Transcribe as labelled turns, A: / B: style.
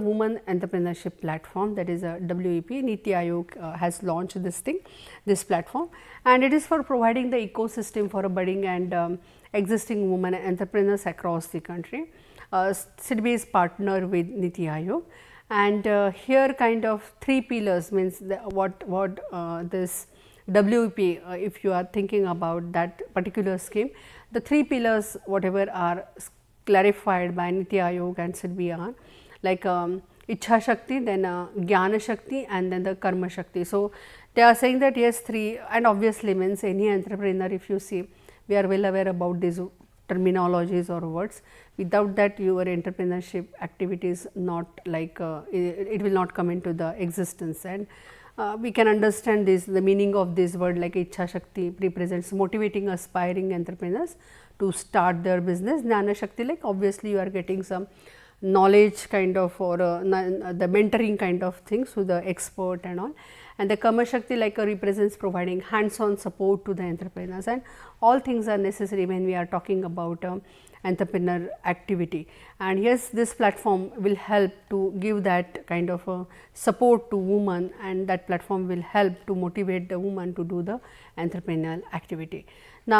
A: women entrepreneurship platform, that is a WEP. NITI Aayog has launched this platform, and it is for providing the ecosystem for a budding and existing women entrepreneurs across the country. SIDBI is partner with NITI Aayog, and here kind of 3 pillars means this WEP, if you are thinking about that particular scheme, the 3 pillars whatever are clarified by NITI Aayog and SIDBI are like Ichha Shakti, then Gyaan Shakti, and then the Karma Shakti. So, they are saying that yes, 3, and obviously means any entrepreneur, if you see, we are well aware about these terminologies or words. Without that, your entrepreneurship activities not like it will not come into the existence, and we can understand this, the meaning of this word like Ichha Shakti represents motivating aspiring entrepreneurs to start their business. Gyaan Shakti, like obviously you are getting some knowledge kind of, or the mentoring kind of things to the expert and all, and the Karma Shakti like represents providing hands-on support to the entrepreneurs, and all things are necessary when we are talking about entrepreneur activity. And yes, this platform will help to give that kind of support to women, and that platform will help to motivate the woman to do the entrepreneurial activity. Now,